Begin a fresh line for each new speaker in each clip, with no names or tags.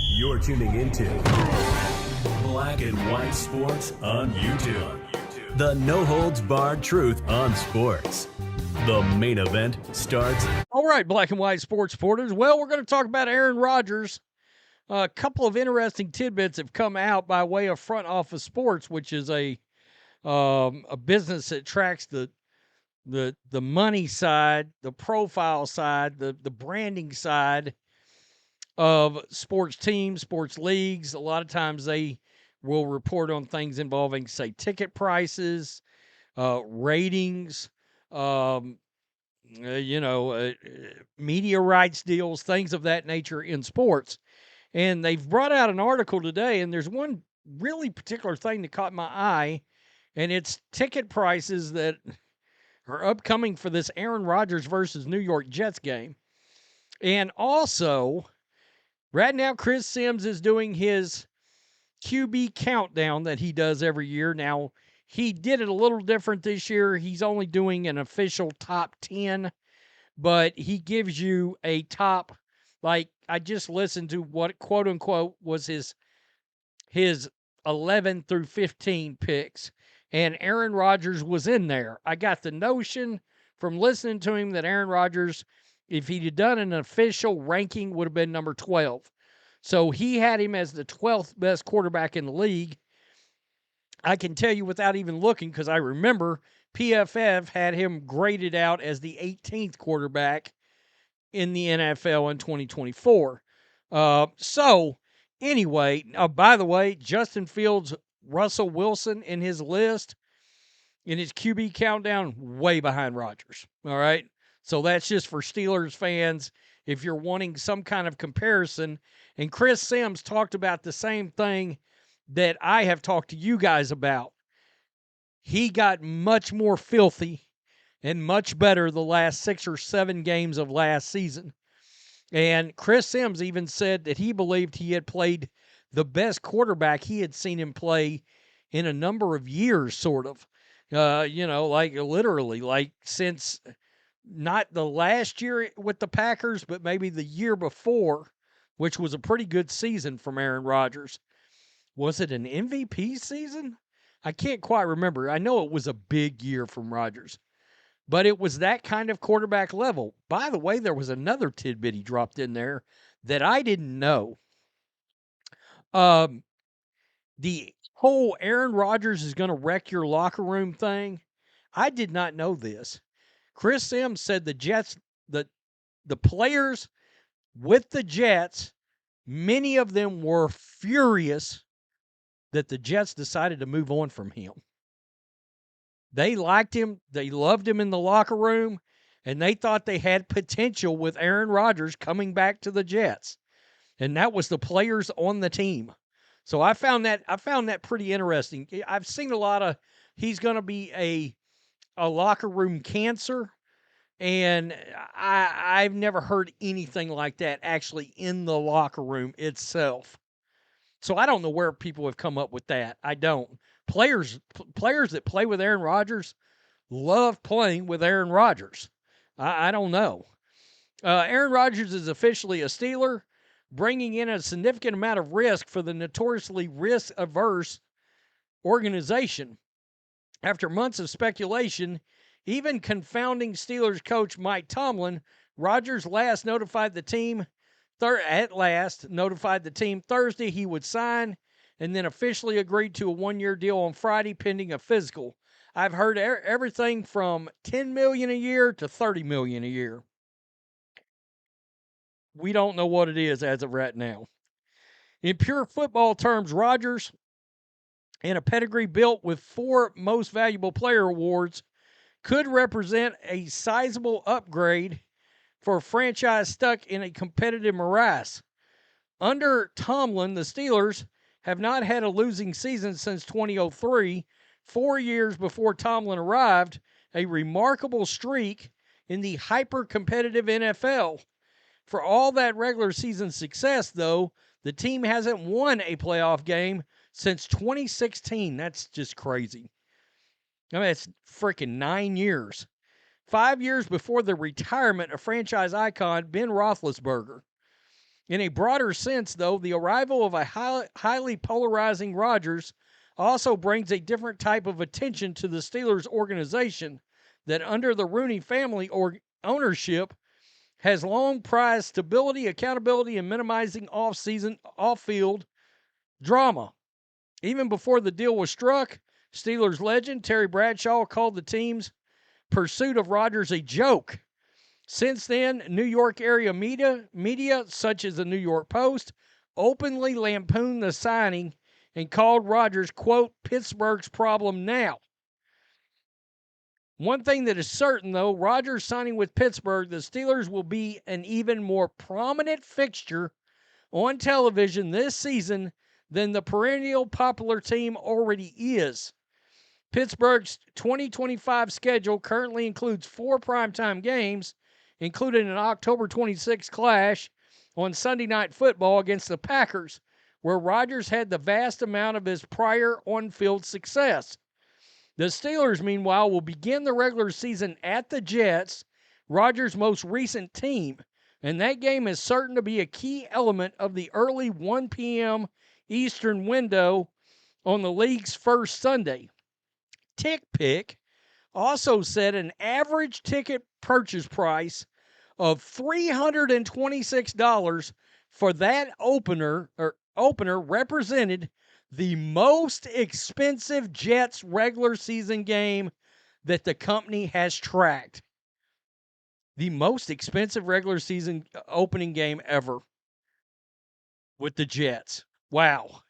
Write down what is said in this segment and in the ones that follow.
You're tuning into Black and White Sports on YouTube. The no-holds-barred truth on sports. The main event starts.
All right, Black and White Sports supporters. Well, we're going to talk about Aaron Rodgers. A couple of interesting tidbits have come out by way of Front Office Sports, which is a business that tracks the money side, the profile side, the branding side of sports teams, sports leagues. A lot of times they will report on things involving, say, ticket prices, ratings, media rights deals, things of that nature in sports. And they've brought out an article today, and there's one really particular thing that caught my eye, and it's ticket prices that are upcoming for this Aaron Rodgers versus New York Jets game. And also, right now, Chris Simms is doing his QB countdown that he does every year. Now, he did it a little different this year. He's only doing an official top 10, but he gives you a top, like I just listened to what quote unquote was his 11 through 15 picks, and Aaron Rodgers was in there. I got the notion from listening to him that Aaron Rodgers, if he'd have done an official ranking, would have been number 12. So he had him as the 12th best quarterback in the league. I can tell you without even looking, because I remember PFF had him graded out as the 18th quarterback in the NFL in 2024. So anyway, by the way, Justin Fields, Russell Wilson in his list, in his QB countdown, way behind Rodgers. All right. So that's just for Steelers fans if you're wanting some kind of comparison. And Chris Simms talked about the same thing that I have talked to you guys about. He got much more filthy and much better the last 6 or 7 games of last season. And Chris Simms even said that he believed he had played the best quarterback he had seen him play in a number of years, sort of. Like literally, like since not the last year with the Packers, but maybe the year before, which was a pretty good season from Aaron Rodgers. Was it an MVP season? I can't quite remember. I know it was a big year from Rodgers, but it was that kind of quarterback level. By the way, there was another tidbit he dropped in there that I didn't know. The whole Aaron Rodgers is going to wreck your locker room thing, I did not know this. Chris Simms said the Jets, the players with the Jets, many of them were furious that the Jets decided to move on from him. They liked him. They loved him in the locker room, and they thought they had potential with Aaron Rodgers coming back to the Jets. And that was the players on the team. So I found that pretty interesting. I've seen a lot of he's going to be a locker room cancer, and I've never heard anything like that actually in the locker room itself. So I don't know where people have come up with that. I don't. Players that play with Aaron Rodgers love playing with Aaron Rodgers. I don't know. Aaron Rodgers is officially a Steeler, bringing in a significant amount of risk for the notoriously risk-averse organization. After months of speculation, even confounding Steelers coach Mike Tomlin, Rodgers notified the team Thursday he would sign, and then officially agreed to a 1-year deal on Friday pending a physical. I've heard everything from $10 million a year to $30 million a year. We don't know what it is as of right now. In pure football terms, Rodgers, and a pedigree built with 4 most valuable player awards, could represent a sizable upgrade for a franchise stuck in a competitive morass. Under Tomlin, the Steelers have not had a losing season since 2003, 4 years before Tomlin arrived, a remarkable streak in the hyper-competitive NFL. For all that regular season success, though, the team hasn't won a playoff game since 2016. That's just crazy. I mean, it's freaking 9 years. 5 years before the retirement of franchise icon Ben Roethlisberger. In a broader sense, though, the arrival of a highly polarizing Rodgers also brings a different type of attention to the Steelers organization that, under the Rooney family ownership, has long prized stability, accountability, and minimizing off-field drama. Even before the deal was struck, Steelers legend Terry Bradshaw called the team's pursuit of Rodgers a joke. Since then, New York area media such as the New York Post openly lampooned the signing and called Rodgers, quote, Pittsburgh's problem now. One thing that is certain, though, Rodgers signing with Pittsburgh, the Steelers will be an even more prominent fixture on television this season than the perennial popular team already is. Pittsburgh's 2025 schedule currently includes 4 primetime games, including an October 26th clash on Sunday Night Football against the Packers, where Rodgers had the vast amount of his prior on-field success. The Steelers, meanwhile, will begin the regular season at the Jets, Rodgers' most recent team, and that game is certain to be a key element of the early 1 p.m. Eastern window on the league's first Sunday. TickPick also set an average ticket purchase price of $326 for that opener represented the most expensive Jets regular season game that the company has tracked. The most expensive regular season opening game ever with the Jets. Wow.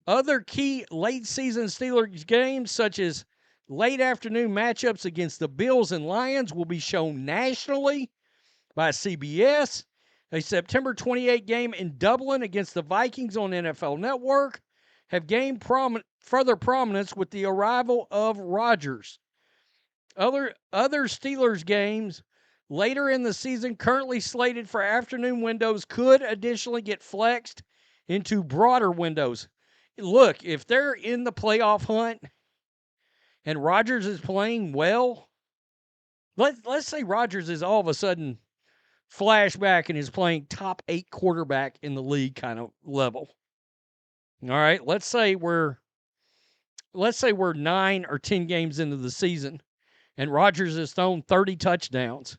Other key late season Steelers games, such as late afternoon matchups against the Bills and Lions, will be shown nationally by CBS. A September 28 game in Dublin against the Vikings on NFL Network have gained further prominence with the arrival of Rodgers. Other Steelers games later in the season currently slated for afternoon windows could additionally get flexed into broader windows. Look, if they're in the playoff hunt and Rodgers is playing well, let's say Rodgers is all of a sudden flashback and is playing top 8 quarterback in the league kind of level. All right, let's say we're 9 or 10 games into the season and Rodgers has thrown 30 touchdowns,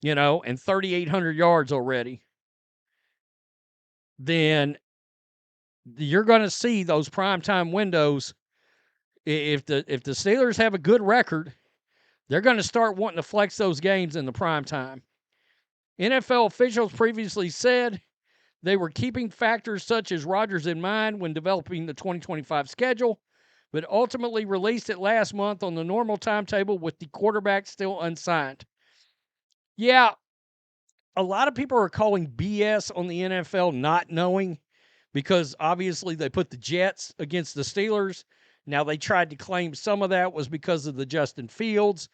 and 3,800 yards already. Then you're going to see those primetime windows. If the Steelers have a good record, they're going to start wanting to flex those games in the primetime. NFL officials previously said they were keeping factors such as Rodgers in mind when developing the 2025 schedule, but ultimately released it last month on the normal timetable with the quarterback still unsigned. Yeah, a lot of people are calling BS on the NFL not knowing, because obviously they put the Jets against the Steelers. Now, they tried to claim some of that was because of the Justin Fields.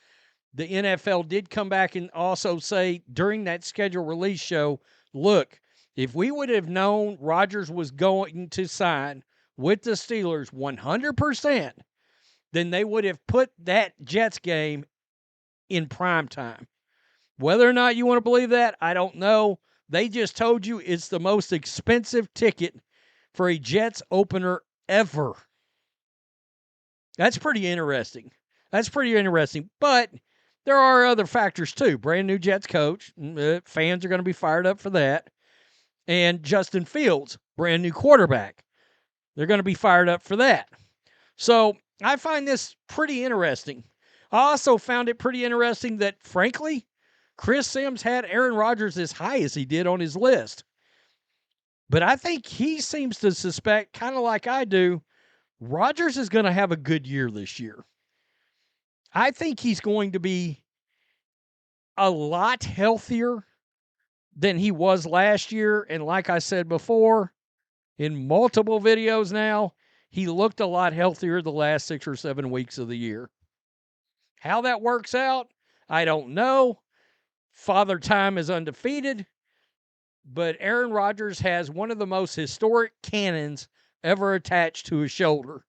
The NFL did come back and also say during that schedule release show, look, if we would have known Rodgers was going to sign with the Steelers 100%, then they would have put that Jets game in prime time. Whether or not you want to believe that, I don't know. They just told you it's the most expensive ticket for a Jets opener ever. That's pretty interesting. But there are other factors too. Brand new Jets coach. Fans are going to be fired up for that. And Justin Fields, brand new quarterback. They're going to be fired up for that. So I find this pretty interesting. I also found it pretty interesting that, frankly, Chris Simms had Aaron Rodgers as high as he did on his list. But I think he seems to suspect, kind of like I do, Rodgers is going to have a good year this year. I think he's going to be a lot healthier than he was last year. And like I said before, in multiple videos now, he looked a lot healthier the last 6 or 7 weeks of the year. How that works out, I don't know. Father Time is undefeated. But Aaron Rodgers has one of the most historic cannons ever attached to his shoulder.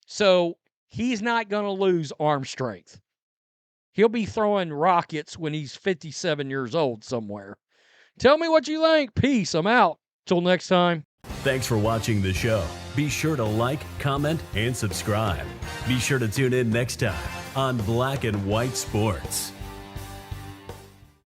So he's not going to lose arm strength. He'll be throwing rockets when he's 57 years old somewhere. Tell me what you think. Peace. I'm out. Till next time.
Thanks for watching the show. Be sure to like, comment, and subscribe. Be sure to tune in next time on Black and White Sports.